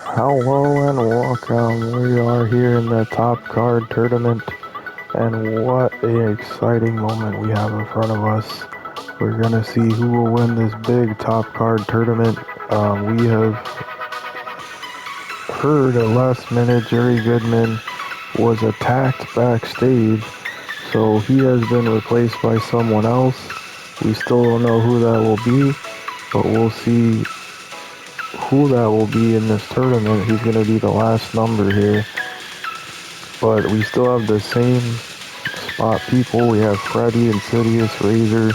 Hello and welcome. We are here in the top card tournament, and what an exciting moment we have in front of us. We're gonna see who will win this big top card tournament. We have heard at last minute Jerry Goodman was attacked backstage, so he has been replaced by someone else. We still don't know who that will be, but we'll see who that will be in this tournament. He's gonna be the last number here. But we still have the same spot people. We have Freddy, Insidious, Razor,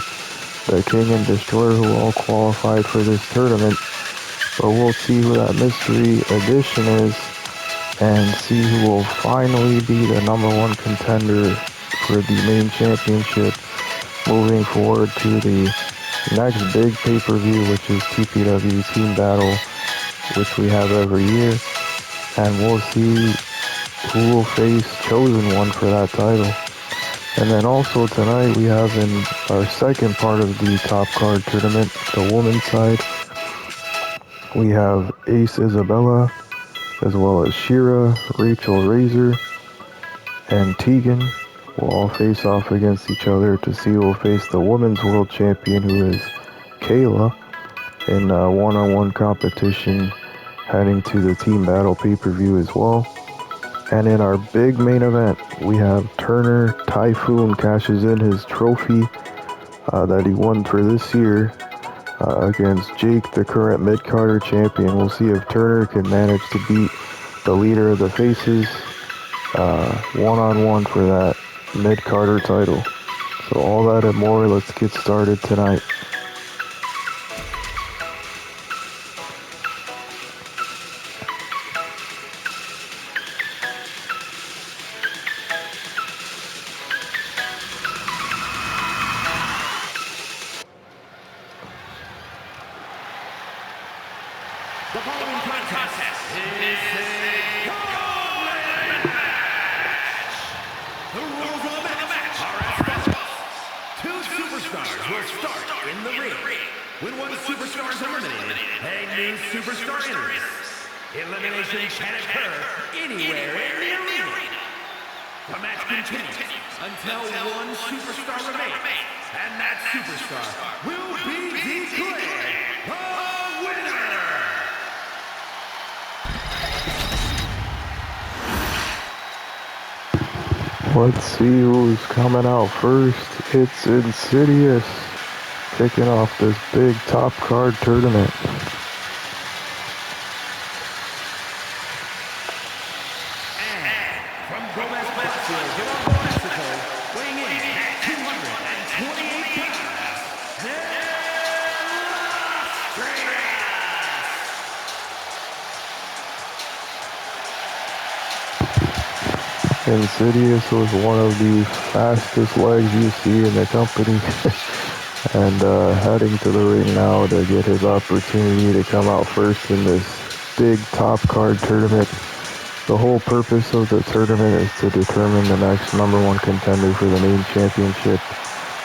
the King, and Destroyer who all qualified for this tournament. But we'll see who that mystery edition is and see who will finally be the number one contender for the main championship moving forward to the next big pay-per-view, which is TPW Team Battle, which we have every year. And we'll see who will face Chosen One for that title. And then also tonight we have in our second part of the top card tournament, the women's side, we have Ace Isabella, as well as Shira, Rachel Razor, and Tegan will all face off against each other to see who will face the women's world champion, who is Kayla, in a one-on-one competition heading to the Team Battle pay-per-view as well. And in our big main event, we have Turner Typhoon cashes in his trophy that he won for this year against Jake, the current mid-carder champion. We'll see if Turner can manage to beat the leader of the Faces one-on-one for that mid-carder title. So all that and more, let's get started tonight. The following contest is a gauntlet match. The rules of the match are as follows. Two superstars will start in the ring. When one superstar is eliminated, a new superstar enters. Elimination can occur anywhere in the arena. The match continues until one superstar remains, and that superstar will be declared the winner. Let's see who's coming out first. It's Insidious kicking off this big top card tournament. From Gomez, Mexico, weighing in at 228 pounds, Insidious was one of the fastest legs you see in the company. And heading to the ring now to get his opportunity to come out first in this big top card tournament. The whole purpose of the tournament is to determine the next number one contender for the main championship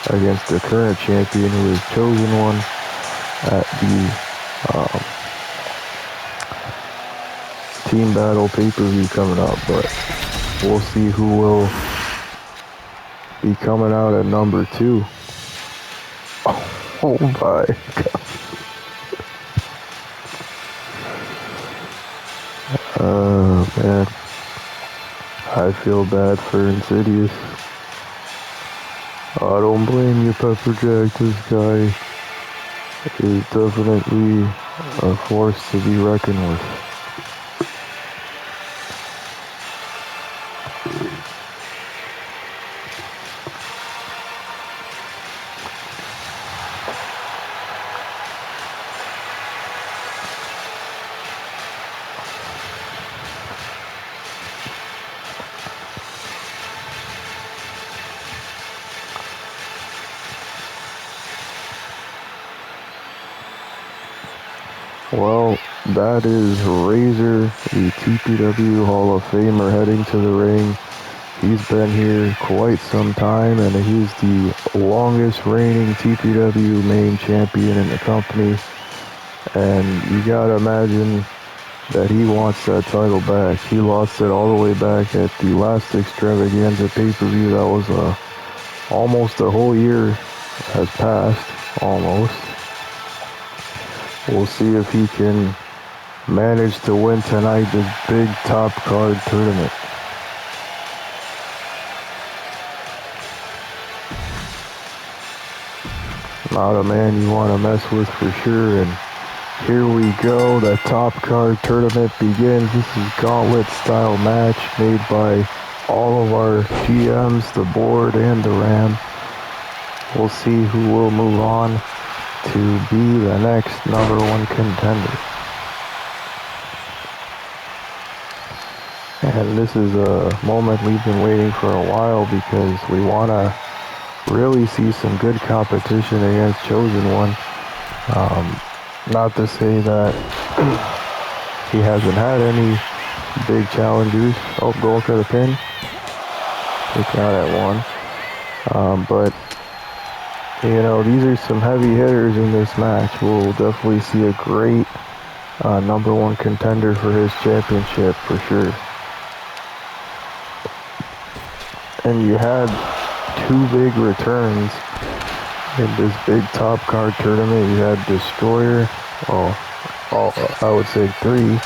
against the current champion, who is Chosen One, at the Team Battle pay-per-view coming up. But we'll see who will be coming out at number 2. Oh my god. Oh man. I feel bad for Insidious. I don't blame you, Pepperjack. This guy is definitely a force to be reckoned with. Well, that is Razor, the TPW Hall of Famer, heading to the ring. He's been here quite some time, and he's the longest reigning TPW main champion in the company. And you gotta imagine that he wants that title back. He lost it all the way back at the last extravaganza pay-per-view. That was almost a whole year has passed, almost. We'll see if he can manage to win tonight, this big top card tournament. Not a man you want to mess with for sure. And here we go. The top card tournament begins. This is gauntlet style match made by all of our GMs, the board and the Ram. We'll see who will move on to be the next #1 contender. And this is a moment we've been waiting for a while because we want to really see some good competition against Chosen One. Not to say that he hasn't had any big challengers. Oh, going for the pin. Take out at one. But, you know, these are some heavy hitters in this match. We'll definitely see a great #1 contender for his championship for sure. And you had two big returns in this big top card tournament. You had Destroyer, I would say three.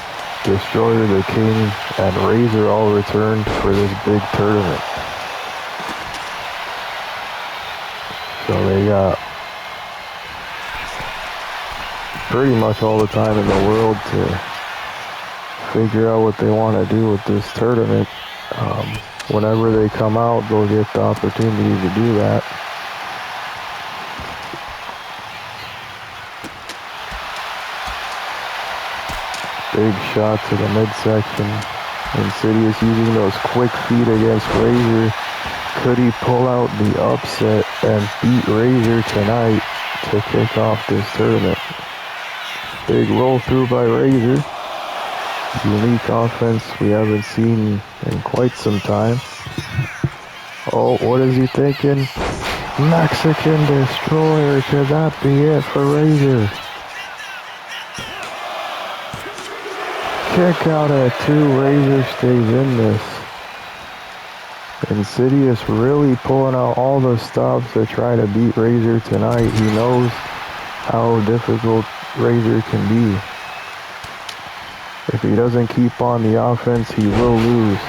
Destroyer, the King, and Razor all returned for this big tournament. So they got pretty much all the time in the world to figure out what they want to do with this tournament. Whenever they come out, they'll get the opportunity to do that. Big shot to the midsection. Insidious using those quick feet against Razor. Could he pull out the upset and beat Razor tonight to kick off this tournament? Big roll through by Razor. Unique offense we haven't seen in quite some time. Oh, what is he thinking? Mexican Destroyer. Could that be it for Razor? Kick out at 2. Razor stays in this. Insidious really pulling out all the stops to try to beat Razor tonight. He knows how difficult Razor can be. If he doesn't keep on the offense, he will lose.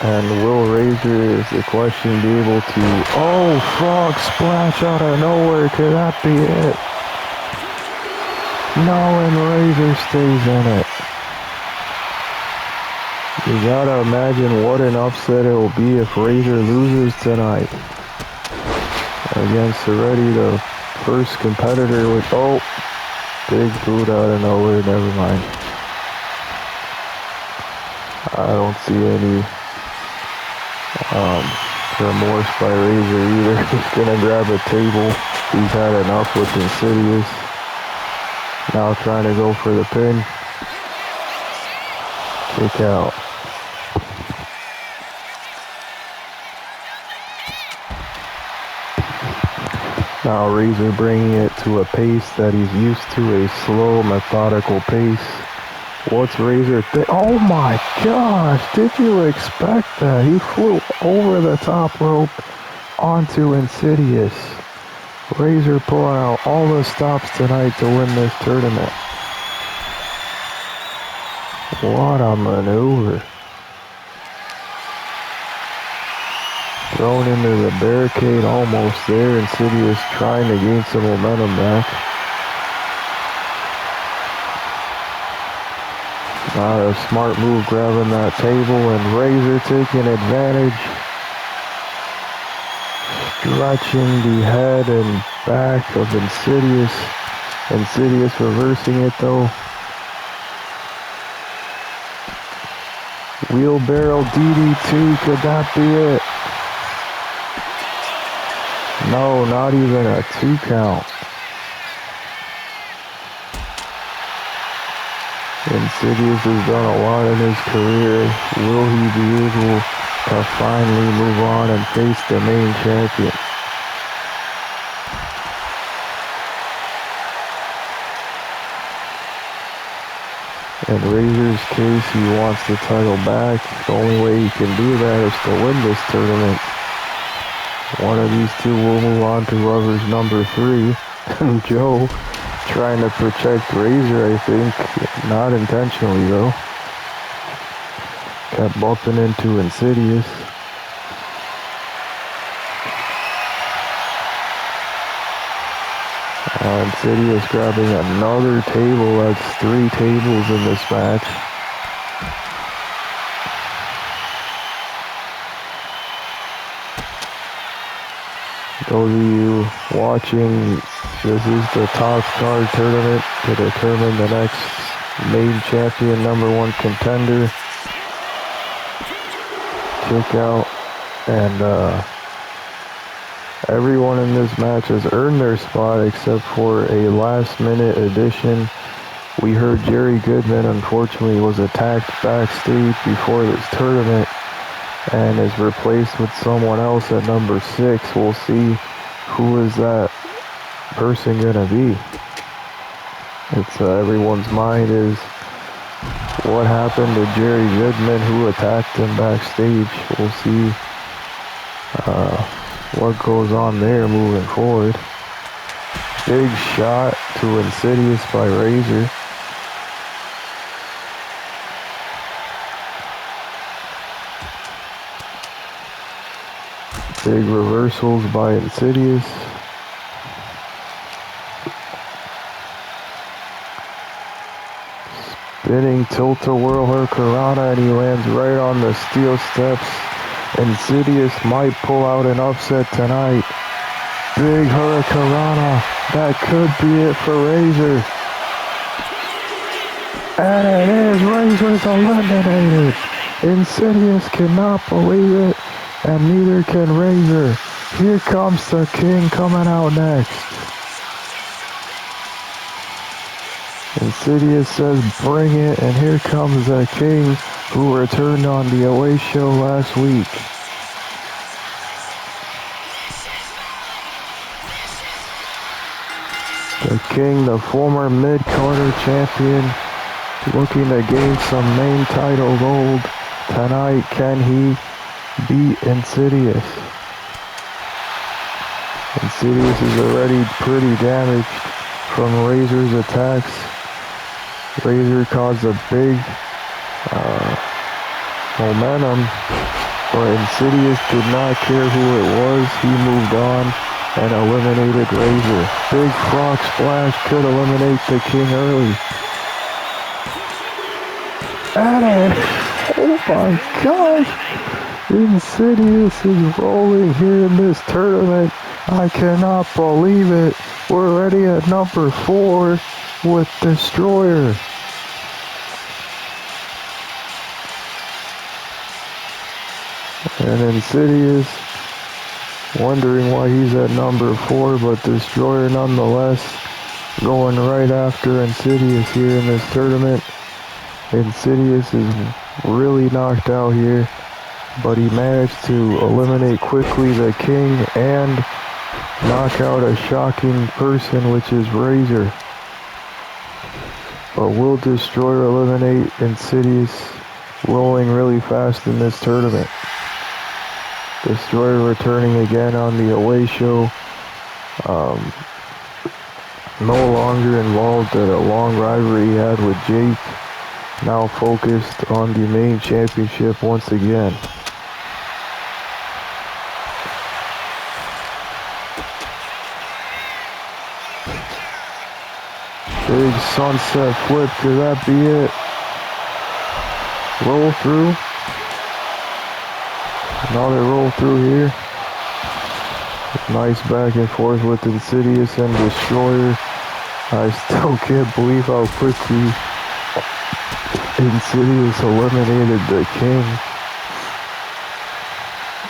And will Razor, is the question, be able to... Oh, frog splash out of nowhere. Could that be it? No, and Razor stays in it. You gotta imagine what an upset it will be if Razor loses tonight. Against already the first competitor with... Oh, big boot out of nowhere. Never mind. I don't see any... remorse by Razor either. He's gonna grab a table. He's had enough with Insidious. Now trying to go for the pin. Kick out. Now Razor bringing it to a pace that he's used to, a slow, methodical pace. What's Razor oh my gosh, did you expect that? He flew over the top rope onto Insidious. Razor pulling out all the stops tonight to win this tournament. What a maneuver. Thrown into the barricade, almost there. Insidious trying to gain some momentum back. Not a smart move grabbing that table, and Razor taking advantage. Stretching the head and back of Insidious. Insidious reversing it though. Wheelbarrow DDT, could that be it? No, not even a 2 count. Insidious has done a lot in his career. Will he be able to finally move on and face the main champion? In Razor's case, he wants the title back. The only way he can do that is to win this tournament. One of these two will move on to whoever's number 3. And Joe trying to protect Razor, I think. Not intentionally, though. Kept bumping into Insidious. Insidious grabbing another table. That's 3 tables in this match. Those of you watching, this is the top card tournament to determine the next main champion, number 1 contender. Kick out, and everyone in this match has earned their spot except for a last-minute addition. We heard Jerry Goodman, unfortunately, was attacked backstage before this tournament and is replaced with someone else at number 6. We'll see who is that person gonna be. It's everyone's mind is what happened to Jerry Goodman, who attacked him backstage. We'll see what goes on there moving forward. Big shot to Insidious by Razor. Big reversals by Insidious. Spinning tilt-a-whirl hurricanrana, and he lands right on the steel steps. Insidious might pull out an upset tonight. Big hurricanrana. That could be it for Razor. And it is. Razor's eliminated. Insidious cannot believe it, and neither can Razor. Here comes the King coming out next. Insidious says, bring it, and here comes the King, who returned on the away show last week. The King, the former mid-Carter champion, looking to gain some main title gold tonight. Can he beat Insidious? Insidious is already pretty damaged from Razor's attacks. Razor caused a big momentum, but Insidious did not care who it was. He moved on and eliminated Razor. Big frog splash could eliminate the King early. And oh my gosh! Insidious is rolling here in this tournament. I cannot believe it. We're already at number 4 with Destroyer. And Insidious wondering why he's at number 4, but Destroyer nonetheless going right after Insidious here in this tournament. Insidious is really knocked out here, but he managed to eliminate quickly the King and knock out a shocking person, which is Razor. But will Destroyer eliminate Insidious, rolling really fast in this tournament? Destroyer returning again on the away show. No longer involved in a long rivalry he had with Jake. Now focused on the main championship once again. Big sunset flip, could that be it? Roll through. Another roll through here. Nice back and forth with Insidious and Destroyer. I still can't believe how quickly Insidious eliminated the King.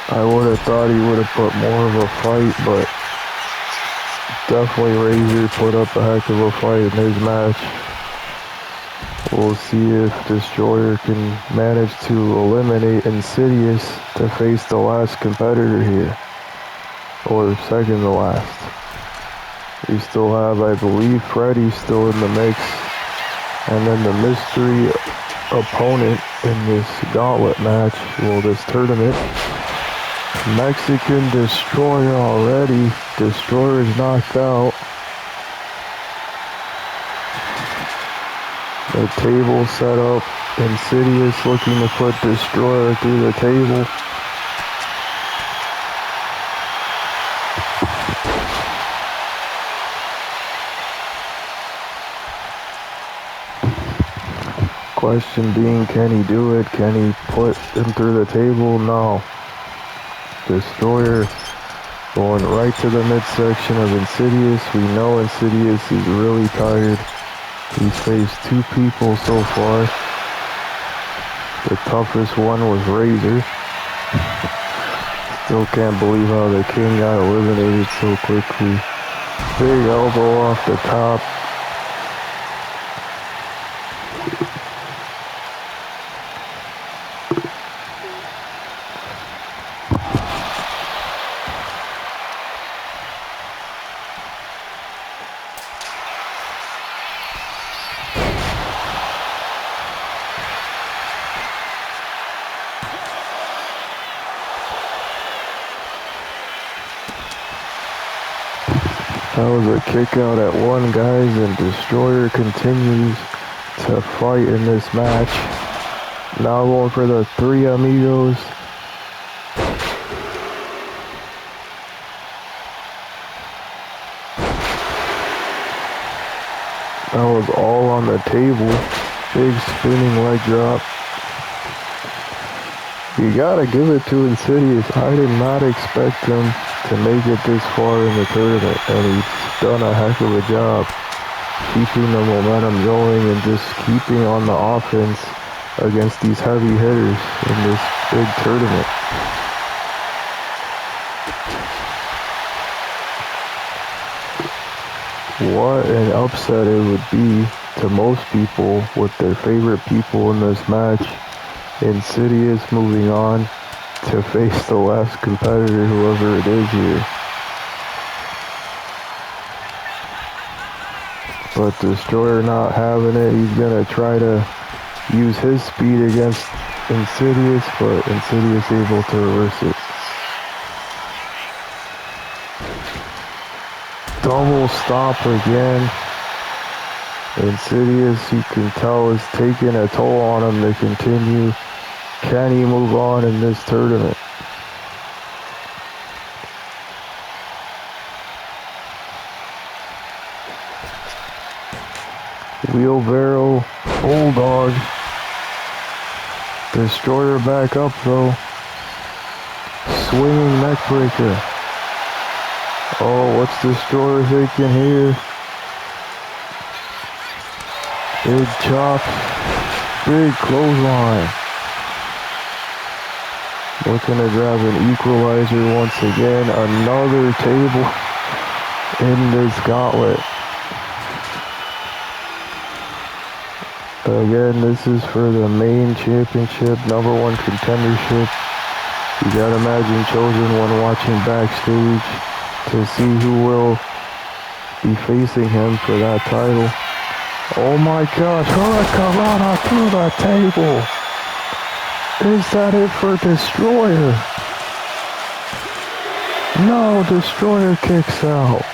I would have thought he would have put more of a fight, but definitely Razor put up a heck of a fight in his match. We'll see if Destroyer can manage to eliminate Insidious to face the last competitor here. Or second to last. We still have, I believe, Freddy still in the mix. And then the mystery opponent in this gauntlet match, well, this tournament, Mexican Destroyer already. Destroyer is knocked out. The table set up. Insidious looking to put Destroyer through the table. Question being, can he do it? Can he put him through the table? No. Destroyer going right to the midsection of Insidious. We know Insidious is really tired. He's faced 2 people so far. The toughest one was Razor. Still can't believe how the King got eliminated so quickly. Big elbow off the top. That was a kick out at 1, guys, and Destroyer continues to fight in this match. Now going for the 3 amigos. That was all on the table. Big spinning leg drop. You gotta give it to Insidious. I did not expect him to make it this far in the tournament, and he's done a heck of a job keeping the momentum going and just keeping on the offense against these heavy hitters in this big tournament. What an upset it would be to most people with their favorite people in this match. Insidious moving on to face the last competitor, whoever it is here. But Destroyer not having it. He's going to try to use his speed against Insidious, but Insidious able to reverse it. Double stop again. Insidious, you can tell, is taking a toll on him to continue. Can he move on in this tournament? Wheelbarrow, Bulldog. Destroyer back up though. Swinging neckbreaker. Oh, what's Destroyer thinking here? Big chop. Big clothesline. Looking to grab an equalizer once again. Another table in this gauntlet. Again, this is for the main championship, #1 contendership. You gotta imagine Chosen when watching backstage to see who will be facing him for that title. Oh my gosh, Hurricanrana through the table. Is that it for Destroyer? No, Destroyer kicks out.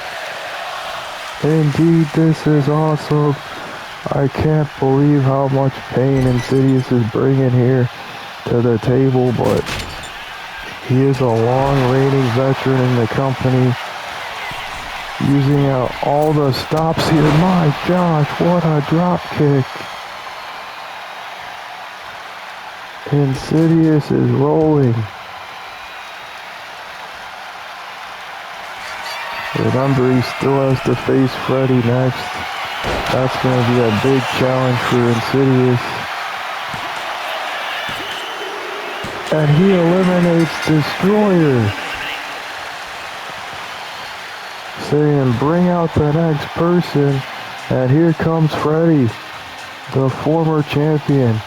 Indeed, this is awesome. I can't believe how much pain Insidious is bringing here to the table, but he is a long reigning veteran in the company. Using out all the stops here. My gosh, what a drop kick. Insidious is rolling. Remember, he still has to face Freddy next. That's going to be a big challenge for Insidious. And he eliminates Destroyer. Saying, bring out the next person. And here comes Freddy, the former champion.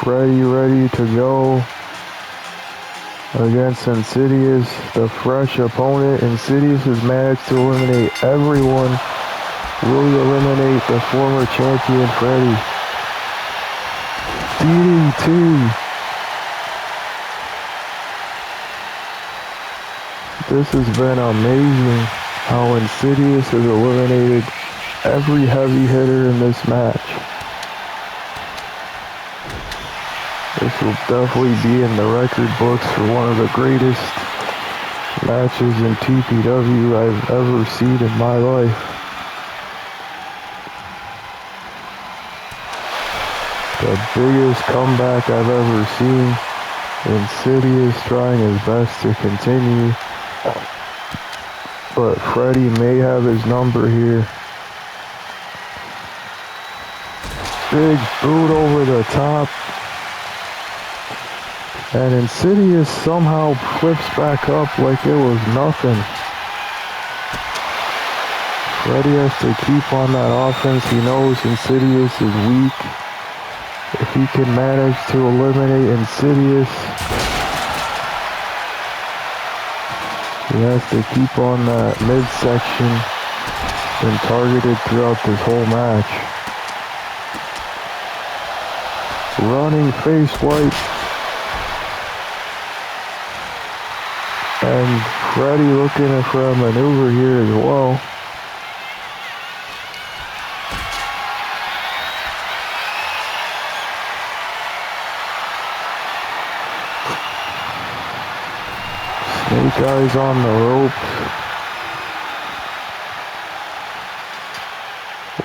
Freddy ready to go. against Insidious, the fresh opponent. Insidious has managed to eliminate everyone. Will he eliminate the former champion, Freddy? DDT. This has been amazing how Insidious has eliminated every heavy hitter in this match. This will definitely be in the record books for one of the greatest matches in TPW I've ever seen in my life. The biggest comeback I've ever seen. Insidious trying his best to continue, but Freddy may have his number here. Big boot over the top. And Insidious somehow flips back up like it was nothing. Freddy has to keep on that offense. He knows Insidious is weak. If he can manage to eliminate Insidious, he has to keep on that midsection and targeted throughout this whole match. Running face wipe. And Freddy looking for a maneuver here as well. Snake eyes on the ropes.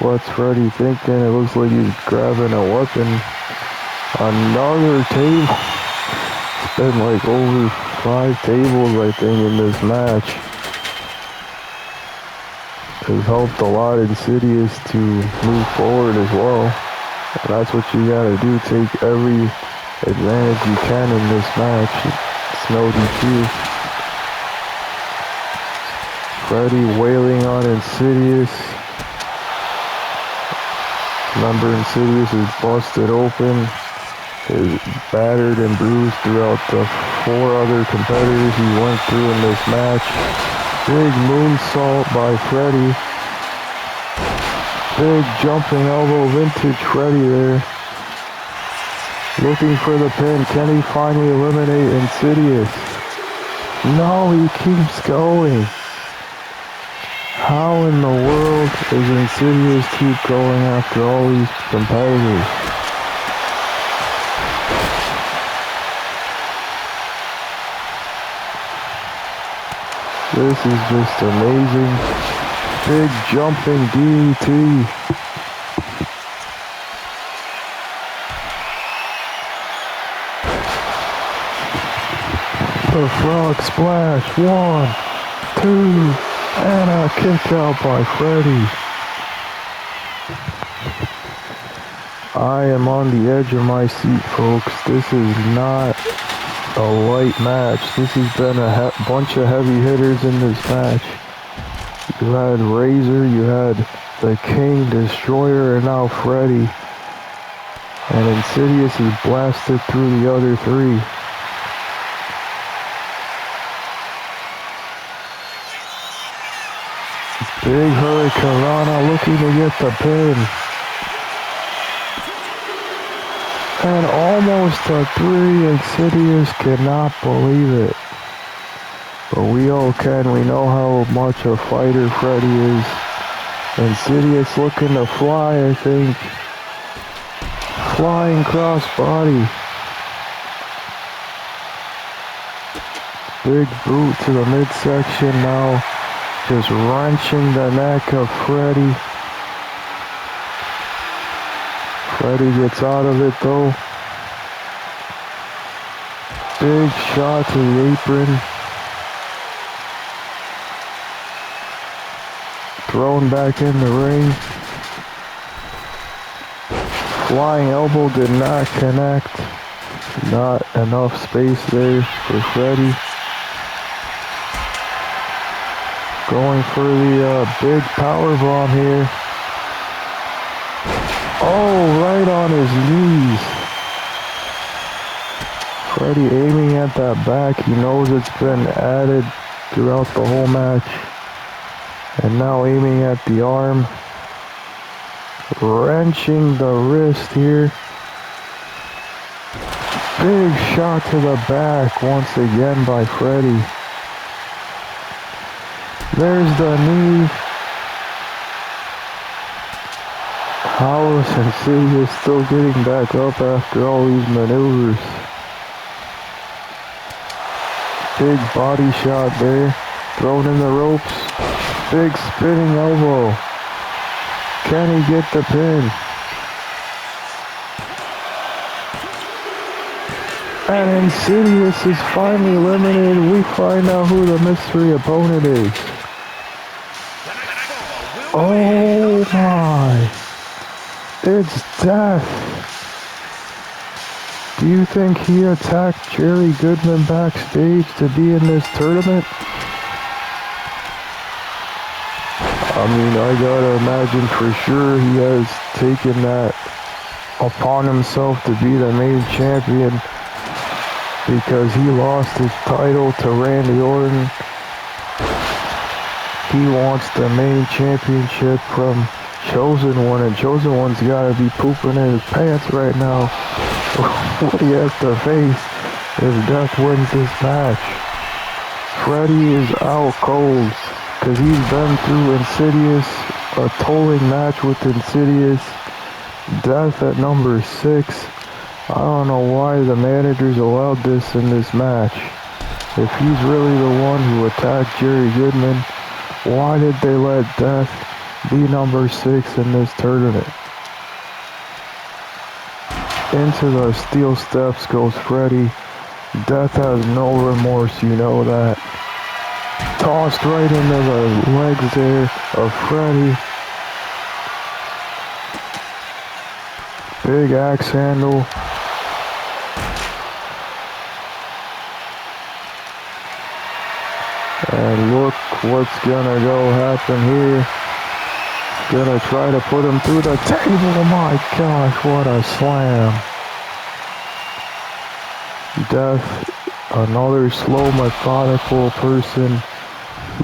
What's Freddy thinking? It looks like he's grabbing a weapon. Another table. It's been like over 5 tables, I think, in this match. Has helped a lot Insidious to move forward as well. And that's what you gotta do. Take every advantage you can in this match. It's no DQ. Freddy wailing on Insidious. Remember, Insidious is busted open. Is battered and bruised throughout the 4 other competitors he went through in this match. Big moonsault by Freddy. Big jumping elbow, vintage Freddy there. Looking for the pin. Can he finally eliminate Insidious? No, he keeps going. How in the world does Insidious keep going after all these competitors? This is just amazing. Big jumping DDT. The frog splash. 1, 2, and a kick out by Freddy. I am on the edge of my seat, folks. This is not a light match. This has been a bunch of heavy hitters in this match. You had Razor, you had the King, Destroyer, and now Freddy. And Insidious is blasted through the other 3. Big Hurricanrana looking to get the pin. And almost a 3. Insidious cannot believe it. But we all can. We know how much a fighter Freddy is. Insidious looking to fly, I think. Flying crossbody. Big boot to the midsection now. Just wrenching the neck of Freddy. Freddy gets out of it though. Big shot to the apron. Thrown back in the ring. Flying elbow did not connect. Not enough space there for Freddy. Going for the big power bomb here. Oh, right on his knees. Freddy aiming at that back. He knows it's been added throughout the whole match. And now aiming at the arm. Wrenching the wrist here. Big shot to the back once again by Freddy. There's the knee. How is Insidious still getting back up after all these maneuvers? Big body shot there. Thrown in the ropes. Big spinning elbow. Can he get the pin? And Insidious is finally eliminated. We find out who the mystery opponent is. Oh my. It's Death. Do you think he attacked Jerry Goodman backstage to be in this tournament? I mean, I gotta imagine for sure he has taken that upon himself to be the main champion because he lost his title to Randy Orton. He wants the main championship from Chosen One, and Chosen One's gotta be pooping in his pants right now. What he has to face if Death wins this match. Freddy is out cold because he's been through Insidious, a tolling match with Insidious. Death at number 6. I don't know why the managers allowed this in this match. If he's really the one who attacked Jerry Goodman, why did they let Death be number 6 in this tournament? Into the steel steps goes Freddy. Death has no remorse, you know that. Tossed right into the legs there of Freddy. Big axe handle. And look what's gonna go happen here. Gonna try to put him through the table. My gosh, what a slam. Death, another slow, methodical person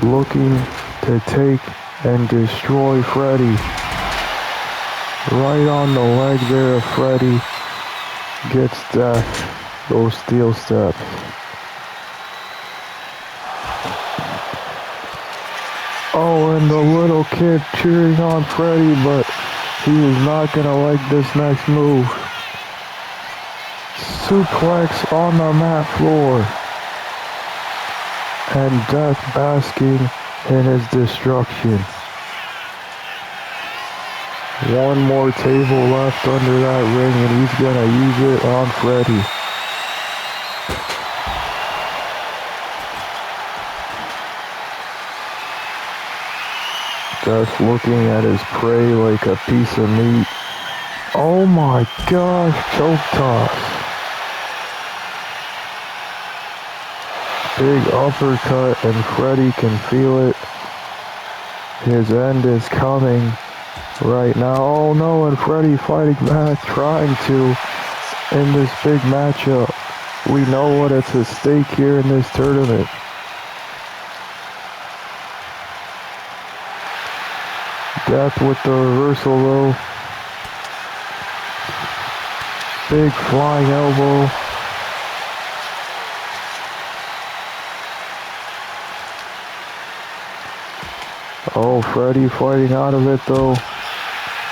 looking to take and destroy Freddy. Right on the leg there of Freddy. Gets Death. Those steel steps. Oh, and the little kid cheering on Freddy, but he is not going to like this next move. Suplex on the mat floor. And Death basking in his destruction. One more table left under that ring, and he's going to use it on Freddy. Death looking at his prey like a piece of meat. Oh my gosh, choke toss. Big uppercut, and Freddy can feel it. His end is coming right now. Oh no, and Freddy fighting back, trying to in this big matchup. We know what is at stake here in this tournament. Death with the reversal though. Big flying elbow. Oh, Freddy fighting out of it though.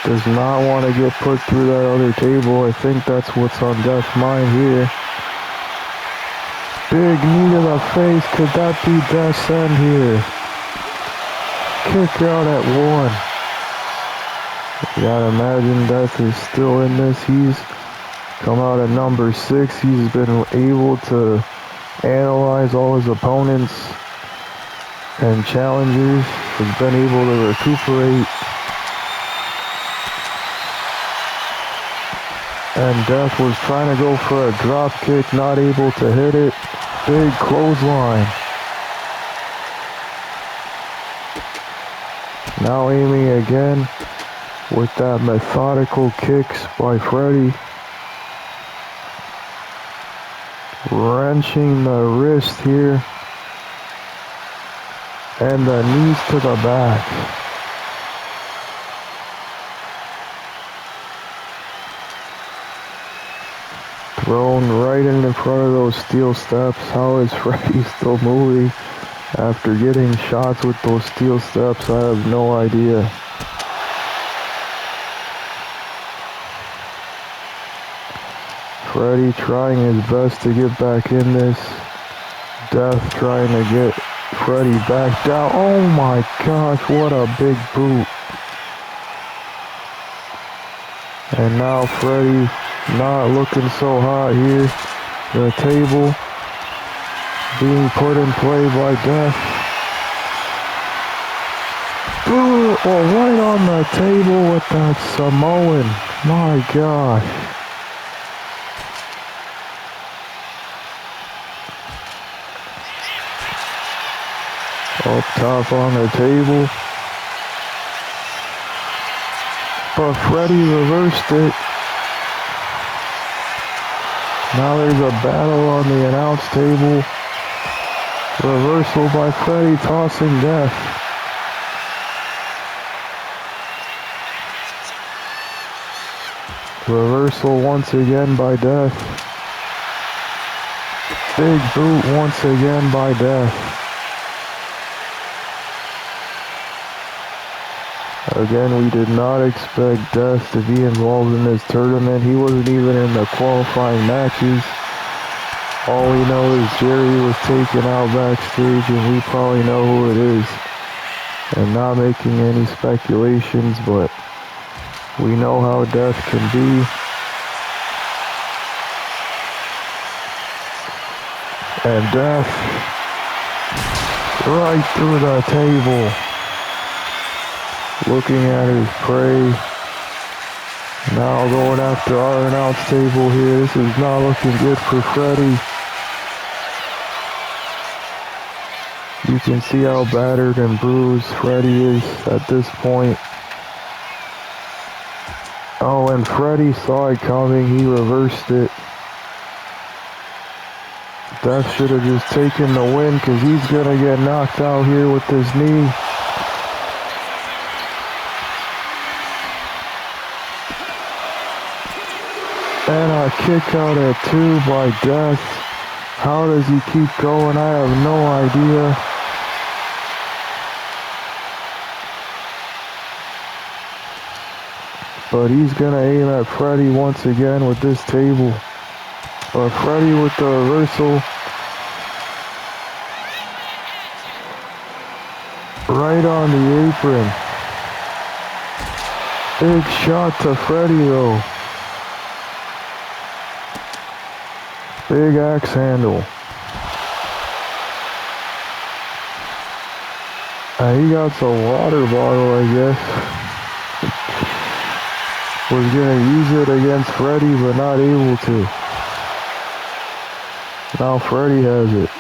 Does not want to get put through that other table. I think that's what's on Death's mind here. Big knee to the face. Could that be Death's end here? Kick out at 1. You gotta imagine Death is still in this. He's come out at number 6. He's been able to analyze all his opponents and challengers. He's been able to recuperate. And Death was trying to go for a drop kick, not able to hit it. Big clothesline. Now aiming again with that methodical kicks by Freddy. wrenching the wrist here, and the knees to the back. Thrown right in front of those steel steps. How is Freddy still moving after getting shots with those steel steps? I have no idea. Freddy trying his best to get back in this. Death trying to get Freddy back down. Oh my gosh, what a big boot. And now Freddy not looking so hot here. The table being put in play by Death. Oh, right on the table with that Samoan. My gosh. Up top on the table. But Freddy reversed it. Now there's a battle on the announce table. Reversal by Freddy, tossing Death. Reversal once again by Death. Big boot once again by Death. Again, we did not expect Death to be involved in this tournament. He wasn't even in the qualifying matches. All we know is Jerry was taken out backstage, and we probably know who it is. And not making any speculations, but we know how Death can be. And Death right through the table. Looking at his prey. Now going after our announce table here. This is not looking good for Freddy. You can see how battered and bruised Freddy is at this point. Oh, and Freddy saw it coming. He reversed it. Death should have just taken the win because he's going to get knocked out here with this knee. And a kick out at 2 by Death. How does he keep going? I have no idea. But he's going to aim at Freddy once again with this table. But Freddy with the reversal. Right on the apron. Big shot to Freddy though. Big axe handle. He got some water bottle, I guess. Was gonna use it against Freddy, but not able to. Now Freddy has it.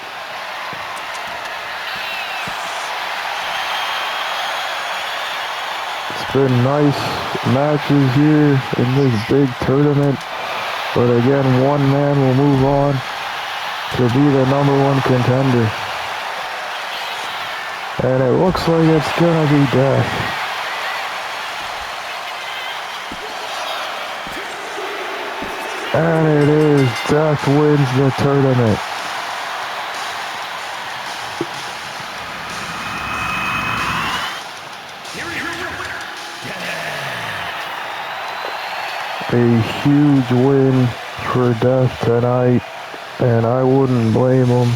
It's been nice matches here in this big tournament. But again, one man will move on to be the #1 contender. And it looks like it's gonna be Death. And it is. Death wins the tournament. A huge win for Death tonight, and I wouldn't blame him.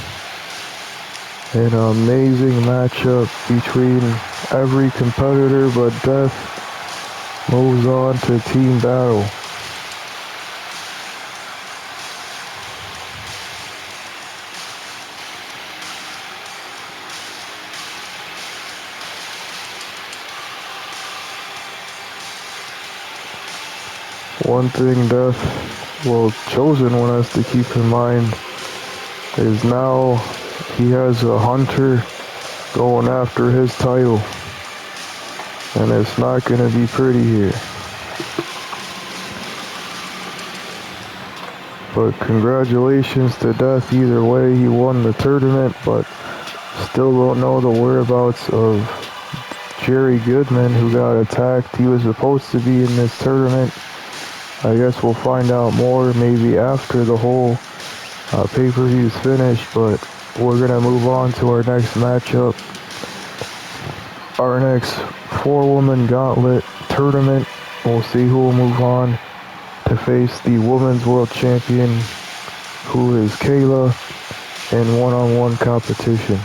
An amazing matchup between every competitor, but Death moves on to team battle. One thing Chosen one has to keep in mind is now he has a hunter going after his title. And it's not going to be pretty here. But congratulations to Death either way. He won the tournament, but still don't know the whereabouts of Jerry Goodman, who got attacked. He was supposed to be in this tournament. I guess we'll find out more maybe after the whole pay-per-view is finished, but we're going to move on to our next matchup. Our next 4-woman gauntlet tournament. We'll see who will move on to face the Women's World Champion, who is Kayla, in one-on-one competition.